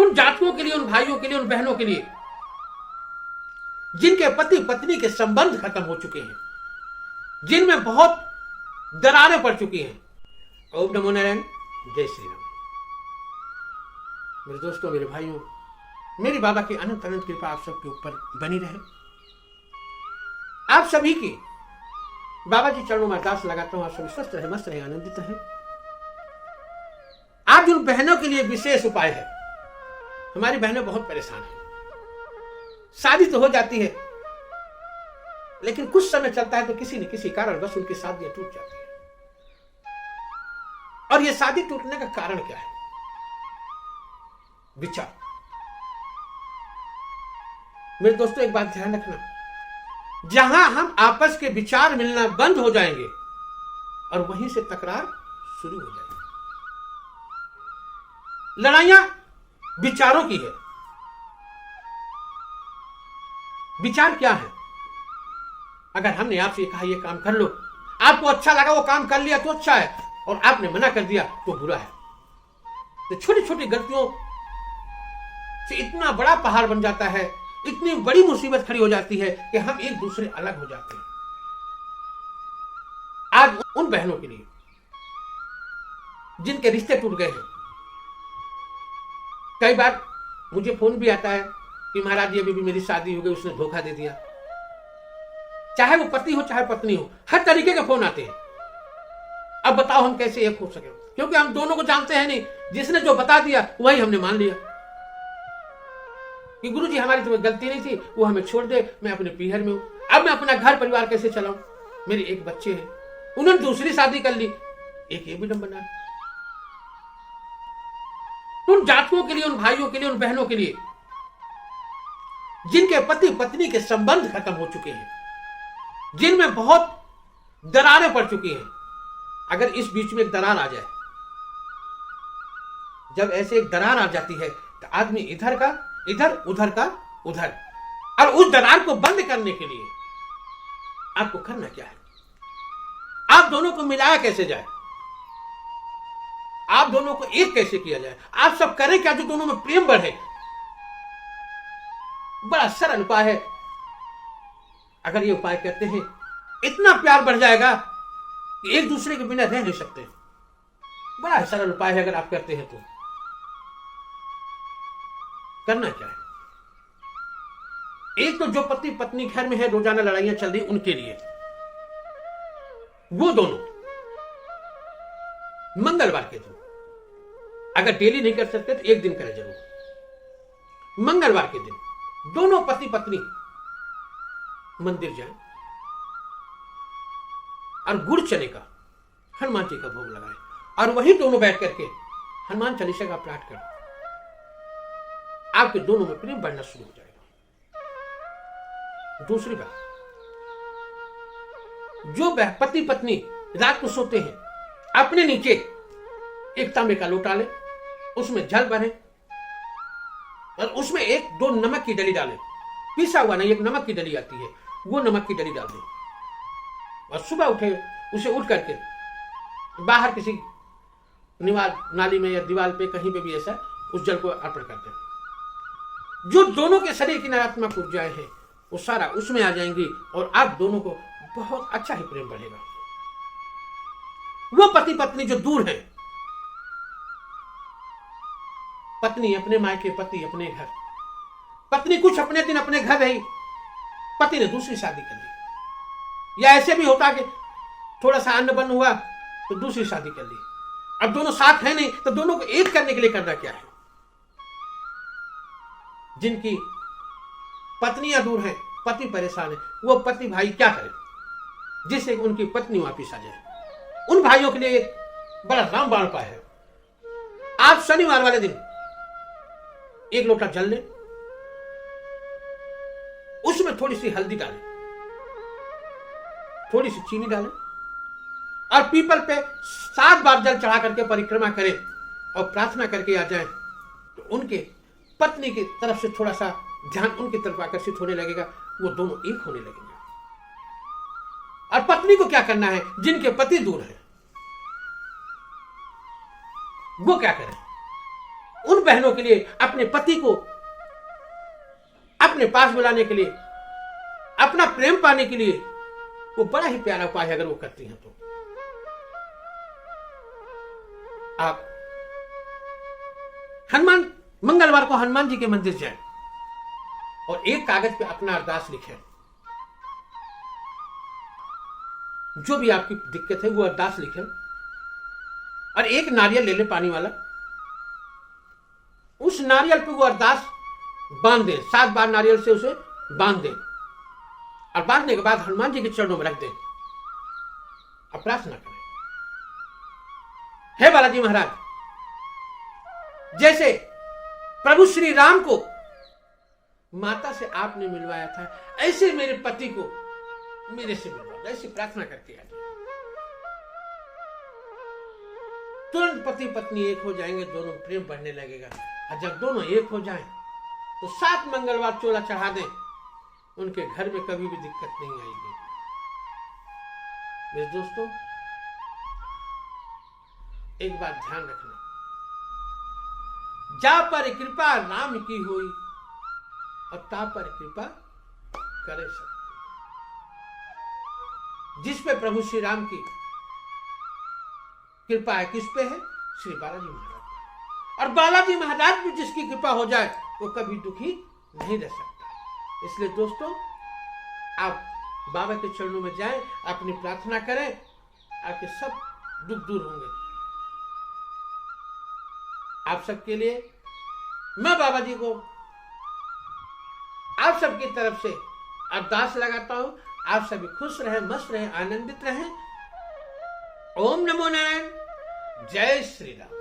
उन जातकों के लिए, उन भाइयों के लिए, उन बहनों के लिए जिनके पति पत्नी के संबंध खत्म हो चुके हैं, जिनमें बहुत दरारें पड़ चुकी हैं। ओम नमो नारायण, जय श्री राम। मेरे दोस्तों, मेरे भाइयों, मेरी बाबा की अनंत अनंत कृपा आप सबके ऊपर बनी रहे। आप सभी की बाबा जी चरणों में अरदास लगाता हूं, आप सभी स्वस्थ रहे, मस्त रहे, आनंदित रहे। आज उन बहनों के लिए विशेष उपाय है। हमारी बहनें बहुत परेशान हैं, शादी तो हो जाती है लेकिन कुछ समय चलता है तो किसी न किसी कारण बस उनकी शादियां टूट जाती है। और यह शादी टूटने का कारण क्या है? विचार। मेरे दोस्तों, एक बात ध्यान रखना, जहां हम आपस के विचार मिलना बंद हो जाएंगे और वहीं से तकरार शुरू हो जाएगी। लड़ाइयां विचारों की है। विचार क्या है? अगर हमने आपसे कहा यह काम कर लो, आपको अच्छा लगा, वो काम कर लिया तो अच्छा है, और आपने मना कर दिया तो बुरा है। तो छोटी छोटी गलतियों से इतना बड़ा पहाड़ बन जाता है, इतनी बड़ी मुसीबत खड़ी हो जाती है कि हम एक दूसरे अलग हो जाते हैं। आज उन बहनों के लिए जिनके रिश्ते टूट गए हैं, कई बार मुझे फोन भी आता है कि महाराज जी, अभी भी मेरी शादी हो गई, उसने धोखा दे दिया। चाहे वो पति हो चाहे पत्नी हो, हर तरीके के फोन आते हैं। अब बताओ हम कैसे एक हो सके, क्योंकि हम दोनों को जानते हैं नहीं। जिसने जो बता दिया वही हमने मान लिया कि गुरु जी हमारी तो गलती नहीं थी, वो हमें छोड़ दे, मैं अपने पीहर में हूं। अब मैं अपना घर परिवार कैसे चलाऊं? मेरे एक बच्चे हैं, उन्होंने दूसरी शादी कर ली, एक ये भी डम बना। उन जातकों के लिए, उन भाइयों के लिए, उन बहनों के लिए जिनके पति पत्नी के संबंध खत्म हो चुके हैं, जिनमें बहुत दरारें पड़ चुकी हैं, अगर इस बीच में एक दरार आ जाए, जब ऐसे एक दरार आ जाती है तो आदमी इधर का इधर, उधर का उधर, और उस दरार को बंद करने के लिए आपको करना क्या है? आप दोनों को मिलाया कैसे जाए? आप दोनों को एक कैसे किया जाए? आप सब करें क्या जो दोनों में प्रेम बढ़े? बड़ा सरल उपाय है। अगर ये उपाय करते हैं, इतना प्यार बढ़ जाएगा कि एक दूसरे के बिना रह नहीं सकते। बड़ा सरल उपाय है, अगर आप करते हैं तो। करना क्या है? एक तो जो पति पत्नी घर में है, रोजाना लड़ाइयां चल रही उनके लिए, वो दोनों मंगलवार के दिन, अगर डेली नहीं कर सकते तो एक दिन करें जरूर। मंगलवार के दिन दोनों पति पत्नी मंदिर जाएं और गुड़ चने का हनुमान जी का भोग लगाएं, और वही दोनों बैठ करके हनुमान चालीसा का पाठ करें। आपके दोनों में प्रेम बढ़ना शुरू हो जाएगा। दूसरी बात, जो पति पत्नी रात को सोते हैं, अपने नीचे एक तांबे का लोटा ले, उसमें जल भरें और उसमें एक दो नमक की डली डालें। पीसा हुआ नहीं, एक नमक की डली आती है, वो नमक की डली डाल दें। और सुबह उठे, उसे उठ करके बाहर किसी नाली में या दीवार पे कहीं पे भी ऐसा उस जल को अर्पण करते हैं। जो दोनों के शरीर की नकारात्मक ऊर्जाएं हैं वो सारा उसमें आ जाएंगी और आप दोनों को बहुत अच्छा ही प्रेम बढ़ेगा। वो पति पत्नी जो दूर हैं, पत्नी अपने मायके, पति अपने घर, पत्नी कुछ अपने दिन अपने घर रही, पति ने दूसरी शादी कर ली, या ऐसे भी होता कि थोड़ा सा अन्न बन हुआ तो दूसरी शादी कर ली। अब दोनों साथ हैं नहीं, तो दोनों को एक करने के लिए करना क्या है? जिनकी पत्नियां दूर हैं, पति परेशान है, वो पति भाई क्या करें जिससे उनकी पत्नी वापिस आ जाए? उन भाइयों के लिए एक बड़ा रामबाण उपाय है। आप शनिवार वाले दिन एक लोटा जल लें, उसमें थोड़ी सी हल्दी डालें, थोड़ी सी चीनी डालें और पीपल पे 7 बार जल चढ़ा करके परिक्रमा करें और प्रार्थना करके आ जाएं, तो उनके पत्नी की तरफ से थोड़ा सा ध्यान उनकी तरफ आकर्षित होने लगेगा, वो दोनों एक होने लगेंगे। और पत्नी को क्या करना है? जिनके पति दूर हैं वो क्या करें? उन बहनों के लिए, अपने पति को अपने पास बुलाने के लिए, अपना प्रेम पाने के लिए, वो बड़ा ही प्यारा उपाय है अगर वो करती हैं तो। आप मंगलवार को हनुमान जी के मंदिर जाएं और एक कागज पे अपना अरदास लिखें। जो भी आपकी दिक्कत है वो अरदास लिखें और एक नारियल ले लें पानी वाला। उस नारियल पे वो अरदास बांध दें, 7 बार नारियल से उसे बांध दें और बांधने के बाद हनुमान जी के चरणों में रख दें। अब प्रार्थना करें, हे बालाजी महाराज, जैसे प्रभु श्री राम को माता से आपने मिलवाया था, ऐसे मेरे पति को मेरे से मिलवा दो। ऐसी प्रार्थना करके आ जाए। तुरंत पति पत्नी एक हो जाएंगे, दोनों प्रेम बढ़ने लगेगा। और जब दोनों एक हो जाएं तो 7 मंगलवार चोला चढ़ा दें, उनके घर में कभी भी दिक्कत नहीं आएगी। मेरे दोस्तों, एक बात ध्यान रखना, जा पर कृपा राम की हुई और ता पर कृपा करे सब। जिस पे प्रभु श्री राम की कृपा है, किस पे है? श्री बालाजी महाराज। और बालाजी महाराज भी जिसकी कृपा हो जाए वो कभी दुखी नहीं रह सकता। इसलिए दोस्तों, आप बाबा के चरणों में जाएं, अपनी प्रार्थना करें, आपके सब दुख दूर होंगे। आप सबके लिए मैं बाबा जी को आप सबकी तरफ से अरदास लगाता हूं। आप सभी खुश रहें, मस्त रहें, आनंदित रहें। ओम नमो नारायण। जय श्री राम।